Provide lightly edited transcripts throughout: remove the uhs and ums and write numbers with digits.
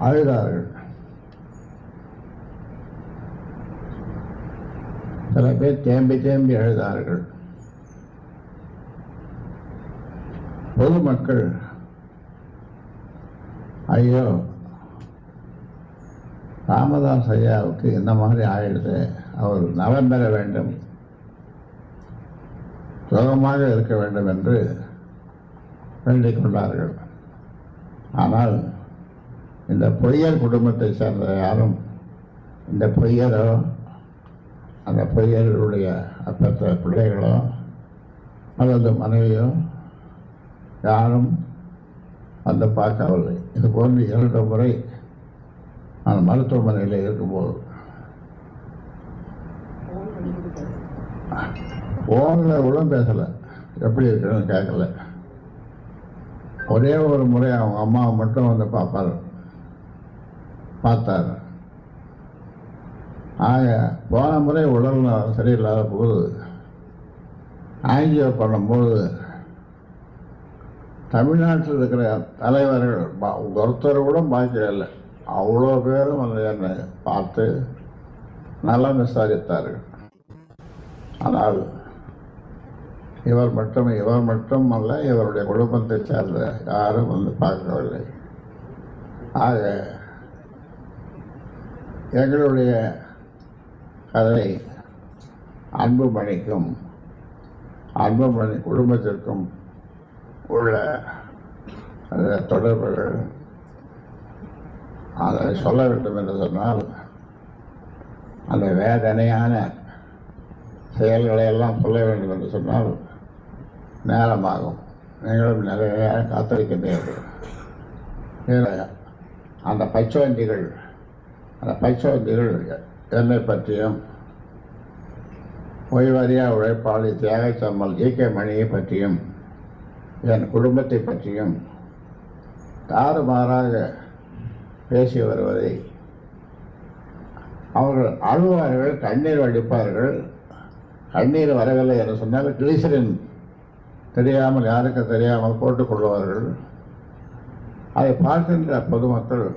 அழுதார்கள். சில பேர் தேம்பி தேம்பி அழுதார்கள். பொதுமக்கள் ஐயோ ராமதாஸ் ஐயாவுக்கு இந்த மாதிரி ஆயிடுது, அவர் நலம் பெற வேண்டும், சுகமாக இருக்க வேண்டும் என்று வேண்டிக் கொண்டார்கள். ஆனால் இந்த பொய்யர் குடும்பத்தை சேர்ந்த யாரும், இந்த பொய்யரோ அந்த பொய்யர்களுடைய அப்பத்த பிள்ளைகளோ அல்லது மனைவியோ யாரும் வந்து பார்க்கவில்லை. இது போன்று 2 முறை நான் மருத்துவமனையில் இருக்கும்போது ஃபோனில் கூட பேசலை, எப்படி இருக்குன்னு கேட்கல. ஒரே ஒரு முறை அவங்க அம்மாவை மட்டும் வந்து பார்த்தார். ஆக போன முறை உடல் சரியில்லாத போது ஆஞ்சியோ பண்ணும்போது தமிழ்நாட்டில் இருக்கிற தலைவர்கள் ஒருத்தர் கூட பாக்கி இல்லை, அவ்வளோ பேரும் வந்து என்னை பார்த்து நலம் விசாரித்தார்கள். ஆனால் இவர் மட்டும் அல்ல, இவருடைய குடும்பத்தை சேர்ந்த யாரும் வந்து பார்க்கவில்லை. ஆக எங்களுடைய கதை அன்புமணிக்கும் அன்புமணி குடும்பத்திற்கும் உள்ள தொடர்புகள் அதை சொல்ல வேண்டும் என்று சொன்னால் அந்த வேதனையான செயல்களை எல்லாம் சொல்ல வேண்டும் என்று சொன்னால் நேரமாகும். நீங்களும் நிறைய நேரம் காத்திருக்கின்றீர்கள். அந்த பச்சோந்திகள் என்னை பற்றியும் ஓய்வறியா உழைப்பாளி தியாகச்சம்மல் ஜி.கே. மணியை பற்றியும் என் குடும்பத்தை பற்றியும் தாறுமாறாக பேசி வருவதை அவர்கள் அழுவார்கள், கண்ணீர் வடிப்பார்கள். கண்ணீர் வரவில்லை என்று சொன்னால் கிளிசரின் தெரியாமல், யாருக்கு தெரியாமல் போட்டுக்கொள்வார்கள். அதை பார்க்கின்ற பொதுமக்கள்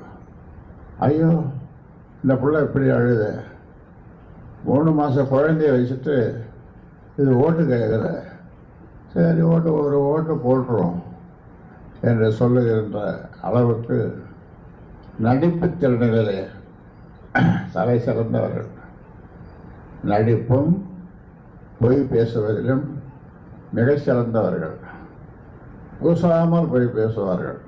ஐயோ இந்த பிள்ளை இப்படி அழுது, 3 மாத குழந்தைய வச்சுட்டு இது ஓட்டு கேட்குற, சரி ஒரு ஓட்டு போட்டுரும் என்று சொல்லுகின்ற அளவுக்கு நடிப்பு திறனிலே தலை சிறந்தவர்கள். நடிப்பும் பொய் பேசுவதிலும் மிக சிறந்தவர்கள். கூசாமல் பொய் பேசுவார்கள்.